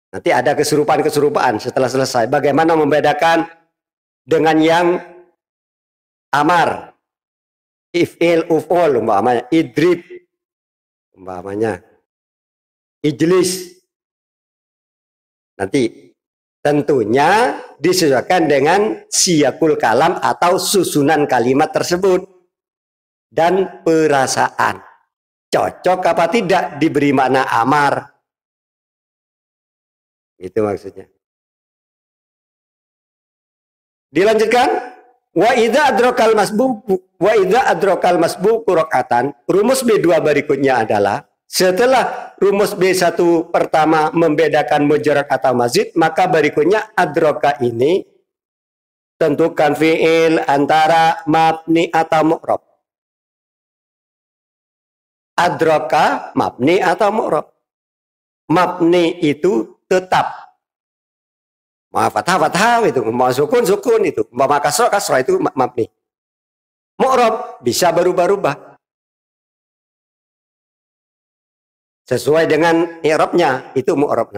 Nanti ada keserupaan-keserupaan setelah selesai. Bagaimana membedakan dengan yang amar, if'il, uf'ul, umpamanya, idrib, umpamanya, ijlis. Nanti tentunya disesuaikan dengan siyakul kalam atau susunan kalimat tersebut dan perasaan. Cocok apa tidak diberi makna amar. Itu maksudnya. Dilanjutkan, wa idza adrakal masbuqu rakaatan. Rumus B2 berikutnya adalah setelah rumus B1 pertama membedakan mujarrad atau mazid, maka berikutnya adraka ini tentukan fiil antara mabni atau mu'rab. Adraka mabni atau mu'rab. Mabni itu tetap. Mau fathah itu, mau sukun itu, mau kasrah itu mabni. Mu'rab bisa berubah-ubah sesuai dengan i'rabnya, itu mu'rab.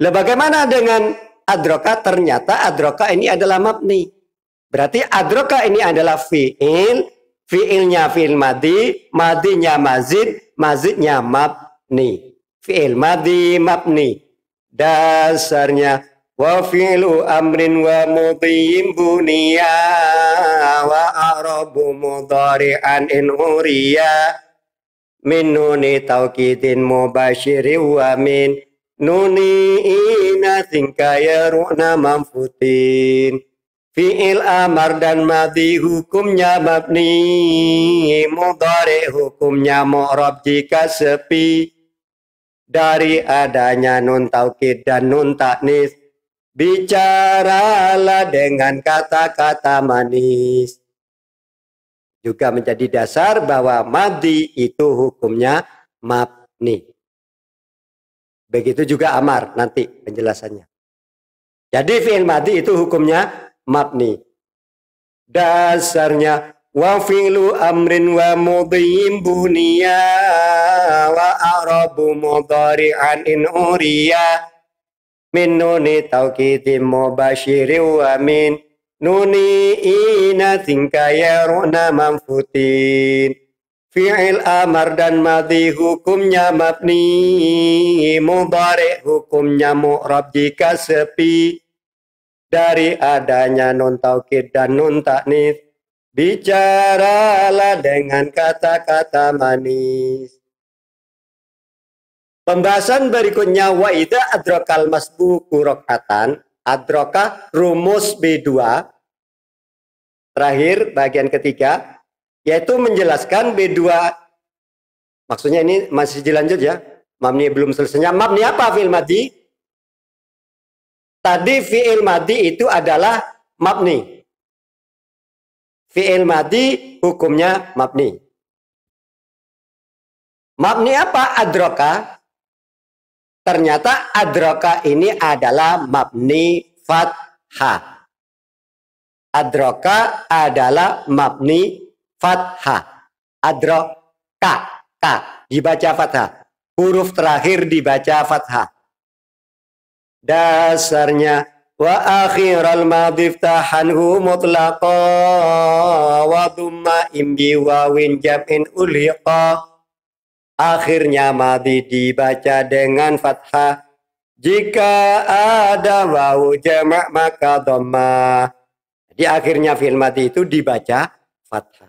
Lah bagaimana dengan adraka? Ternyata adraka ini adalah mabni. Berarti adraka ini adalah fi'il, fi'ilnya fi'il madi, madinya mazid, mazidnya mabni. Fi'il madi mabni. Dasarnya wa fi'lu amrin wa mudhim buniya wa a'rabu mudhari'an in uriya min nuni taukidin mubashiri wa min nuni inatin kaya ru'na manfutin. Fi'il amar dan madhi hukumnya mabni, mudhari hukumnya mu'rab jika sepi dari adanya nun taukid dan nun taknis. Bicaralah dengan kata-kata manis. Juga menjadi dasar bahwa madhi itu hukumnya mabni. Begitu juga amar nanti penjelasannya. Jadi fi'il madhi itu hukumnya mabni. Dasarnya wa fi'lu amrin wa mudhim buniya wa a'rabu mudhari'an in uriya min nuni taukidin mubashiri wa min nuni inatin kaya ru'na manfutin. Fi'il amar dan madhi hukumnya mabni, mudhari hukumnya mu'rab jika sepi dari adanya nun taukid dan nun taknis. Bicaralah dengan kata-kata manis. Pembahasan berikutnya wa idza adrakal masbuqu rakaatan. Adraka rumus B2 terakhir bagian ketiga, yaitu menjelaskan B2, maksudnya ini masih dilanjut ya, mabni belum selesainya. Mabni apa fi'il madhi? Tadi fi'il madhi itu adalah mabni. Fi'il madhi hukumnya mabni. Mabni apa? Adraka. Ternyata adraka ini adalah mabni fathah. Adraka adalah mabni fathah. Adraka, ka dibaca fathah. Huruf terakhir dibaca fathah. Dasarnya wa akhiral madhi iftahanhu mutlaqa wa dhumma imbi wawin jam'in uliqa. Akhirnya madhi dibaca dengan fathah. Jika ada wawu jamak maka dhammah. Jadi akhirnya fi'il madhi itu dibaca fathah.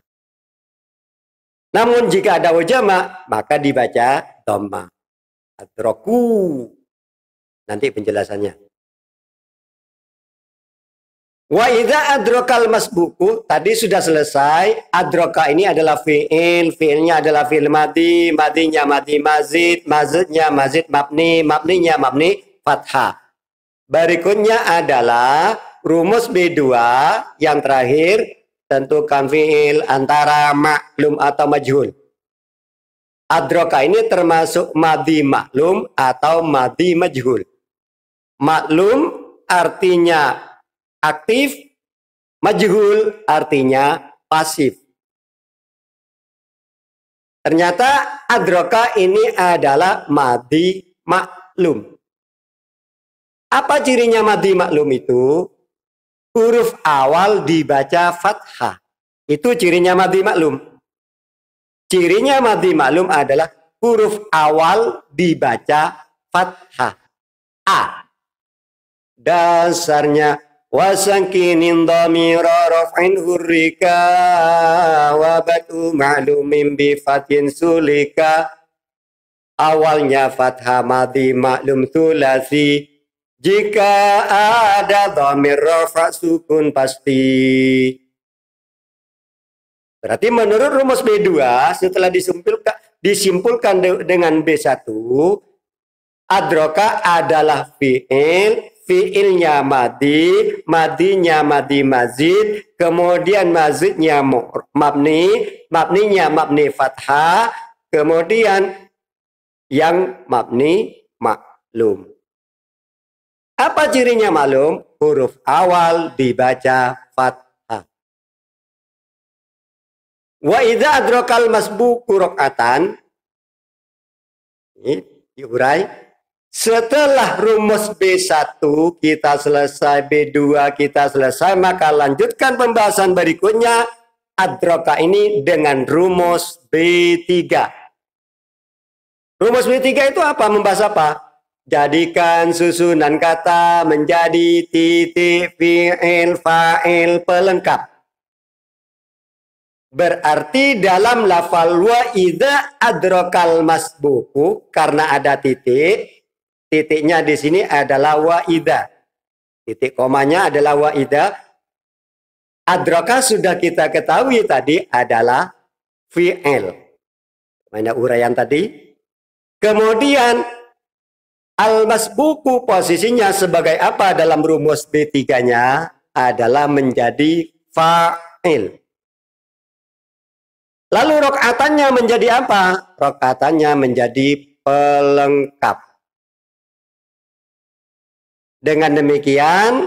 Namun jika ada wawu jamak maka dibaca dhammah. Adraku. Nanti penjelasannya. Wa idza adrakal masbuqu, tadi sudah selesai. Adraka ini adalah fi'il, fi'ilnya adalah fi'il madhi, madhinya madhi mazid, mazidnya mazid mabni, mabninya mabni fathah. Berikutnya adalah rumus B2 yang terakhir, tentukan fi'il antara maklum atau majhul. Adraka ini termasuk madhi maklum atau madhi majhul. Maklum artinya aktif, majhul artinya pasif. Ternyata adraka ini adalah madhi maklum. Apa cirinya madi maklum itu? Huruf awal dibaca fathah. Itu cirinya madi maklum. Cirinya madi maklum adalah huruf awal dibaca fathah. A. Dasarnya wasangkinin dhamira raf'in hurrika wa batu ma'lumin bifatin sulika. Awalnya fathah madi maklum thulathi. Jika ada dhamir rafa' sukun pasti. Berarti menurut rumus B2 setelah disimpulkan dengan B1, adroka adalah fi'il, fi'ilnya madi, madinya madi mazid, kemudian mazidnya mabni, mabninya mabni fathah, kemudian yang mabni maklum. Apa cirinya maklum? Huruf awal dibaca fathah. Wa idza adrakal masbuqu rakaatan. Ini diurai. Setelah rumus B1 kita selesai, B2 kita selesai, maka lanjutkan pembahasan berikutnya adraka ini dengan rumus B3. Rumus B3 itu apa? Membahas apa? Jadikan susunan kata menjadi titik, fi'il, fa'il, pelengkap. Berarti dalam lafal wa idza adrakal masbuqu, karena ada titik, titiknya di sini adalah wa idza. Titik komanya adalah wa idza. Adraka sudah kita ketahui tadi adalah fi'il. Mana uraian tadi? Kemudian al-masbuku posisinya sebagai apa dalam rumus B3-nya adalah menjadi fa'il. Lalu rokaatannya menjadi apa? Rokaatannya menjadi pelengkap. Dengan demikian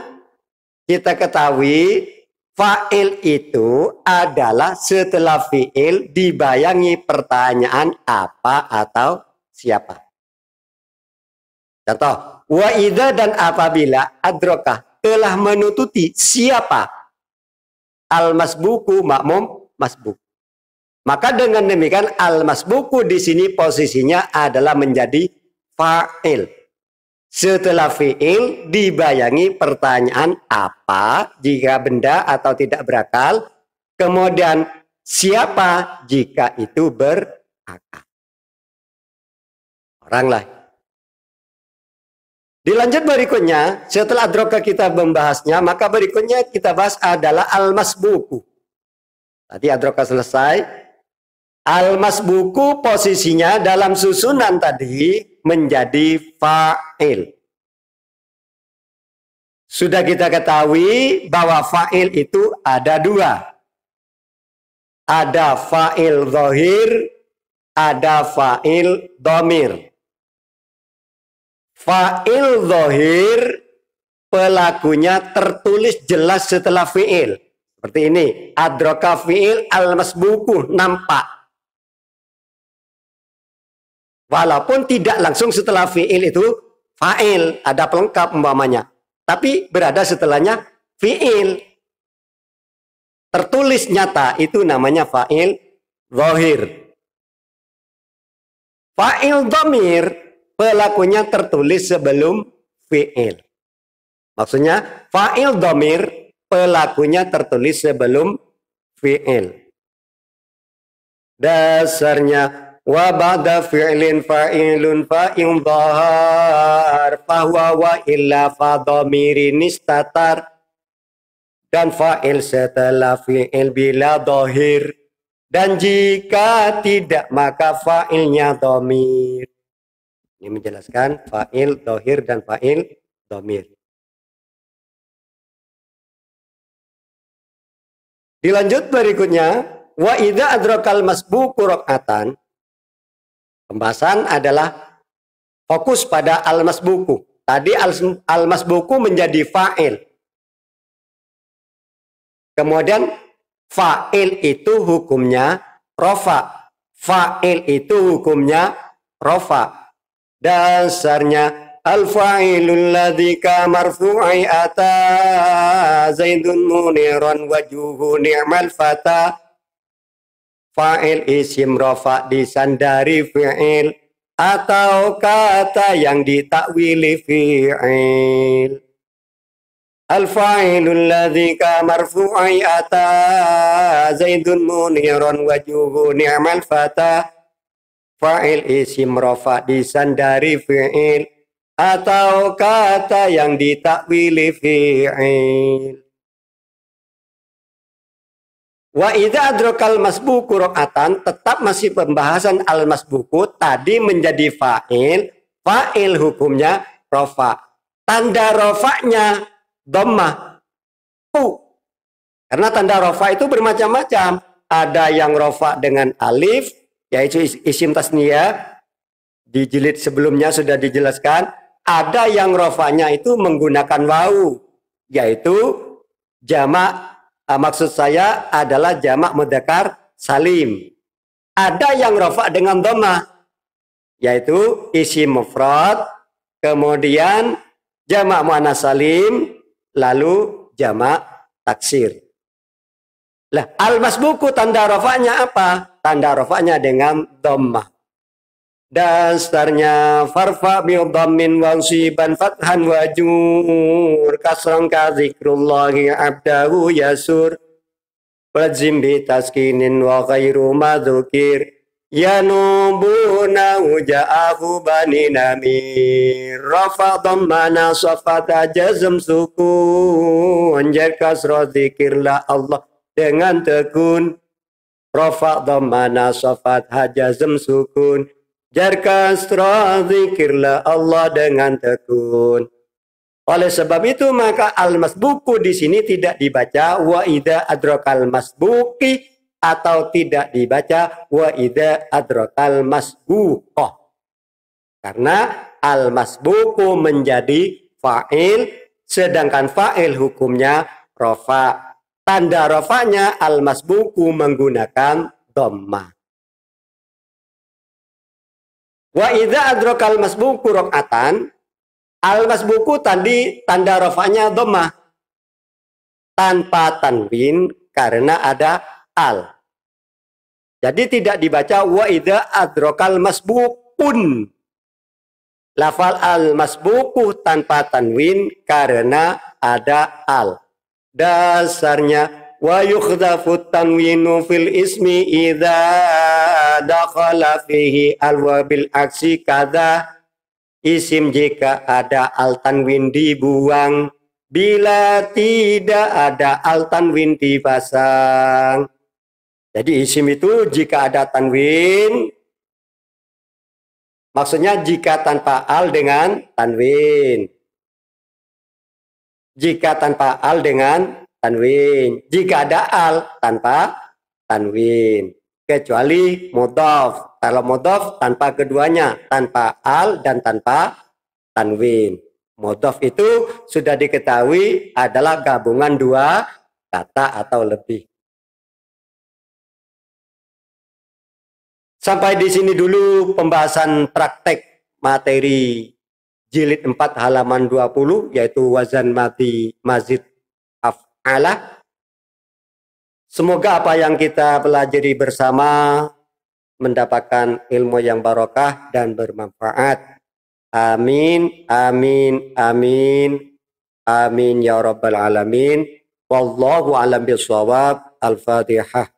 kita ketahui fa'il itu adalah setelah fi'il dibayangi pertanyaan apa atau siapa. Contoh, wa idza dan apabila adroka telah menututi siapa al-masbuku makmum masbuk. Maka dengan demikian al-masbuku di sini posisinya adalah menjadi fa'il. Setelah fi'il dibayangi pertanyaan apa jika benda atau tidak berakal, kemudian siapa jika itu berakal. Orang lain. Dilanjut berikutnya, setelah adroka kita membahasnya, maka berikutnya kita bahas adalah al-masbuku. Tadi adroka selesai. Al-masbuku posisinya dalam susunan tadi menjadi fa'il. Sudah kita ketahui bahwa fa'il itu ada dua. Ada fa'il zahir, ada fa'il dhamir. Fa'il zahir pelakunya tertulis jelas setelah fi'il. Seperti ini. Adroka fi'il al-masbuku nampak. Walaupun tidak langsung setelah fi'il itu fa'il. Ada pelengkap umpamanya. Tapi berada setelahnya fi'il. Tertulis nyata itu namanya fa'il zahir. Fa'il dhamir pelakunya tertulis sebelum fi'il. Maksudnya fa'il dhamir pelakunya tertulis sebelum fi'il. Dasarnya wa ba'da fi'lin fa'ilun fa'in dhahar fahuwa wa illa fa dhamirin istatar. Dan fa'il setelah fi'il bila dhahir. Dan jika tidak maka fa'ilnya dhamir. Ini menjelaskan fa'il dhahir dan fa'il dhamir. Dilanjut berikutnya, wa idza adrakal masbuqu rakaatan. Pembahasan adalah fokus pada al-masbuqu. Tadi al-masbuqu menjadi fa'il. Kemudian fa'il itu hukumnya rofa. Fa'il itu hukumnya rofa. Dasarnya al-fa'ilul ladzi ka marfu'i ata Zaidun muniran wajuhu ni'mal fata. Fa'il isim rafa disandari fi'il atau kata yang ditakwili fi'il. Al-fa'ilul ladzi ka marfu'i ata Zaidun muniran wajuhu ni'mal fata. Fa'il isim rafa disandari fi'il atau kata yang ditakwili fi'il. Wa idza adrakal masbuku rakaatan, tetap masih pembahasan al masbuku, tadi menjadi fa'il, fa'il hukumnya rafa. Tanda rafanya dhammah. Karena tanda rafa itu bermacam-macam. Ada yang rafa dengan alif, yaitu isim tasniyah, di jilid sebelumnya sudah dijelaskan. Ada yang rafanya itu menggunakan wawu, yaitu jamak, maksud saya adalah jamak mudzakkar salim. Ada yang rafa dengan dhammah, yaitu isim mufrad, kemudian jamak muannats salim, lalu jamak taksir. Lah, al-masbuku tanda rafanya apa? Tanda rafanya dengan dhammah. Dasarnya farfa bi dhammin wansiban fathan wajur kasran ka zikrullahi abdahu yasur wajim bi taskinin wa ghairu madzukir yanubuna uja'ahu bani namir rafa dhammana safata jazm sukun jar kasra zikirlah Allah dengan tekun rafa dhammana safat hajazm sukun jar kasra zikirlah Allah dengan tekun. Oleh sebab itu maka al-masbuku di sini tidak dibaca wa idza adrakal masbuki atau tidak dibaca wa idza adrakal masbuqah. Karena al-masbuku menjadi fa'il sedangkan fa'il hukumnya rafa. Tanda rafanya al-masbuku menggunakan dhammah. Wa idza adrakal masbuku rakaatan, al-masbuku tadi tanda rafanya dhammah tanpa tanwin karena ada al. Jadi tidak dibaca wa idza adrakal masbukun. Lafal al-masbuku tanpa tanwin karena ada al. Dasarnya wa yukhdafu tanwinu fil ismi idza dakhala fihi alwa bil aksi kada. Isim jika ada al tanwin dibuang, bila tidak ada al tanwin dipasang. Jadi isim itu jika ada tanwin, maksudnya jika tanpa al dengan tanwin. Jika tanpa al dengan tanwin. Jika ada al tanpa tanwin. Kecuali mudhaf. Kalau mudhaf tanpa keduanya. Tanpa al dan tanpa tanwin. Mudhaf itu sudah diketahui adalah gabungan dua kata atau lebih. Sampai di sini dulu pembahasan praktek materi jilid 4 halaman 20 yaitu wazan mati mazid af'ala. Semoga apa yang kita pelajari bersama mendapatkan ilmu yang barokah dan bermanfaat. Amin, amin, amin, amin ya rabbal alamin. Wallahu a'lam bishawab. Al-Fatihah.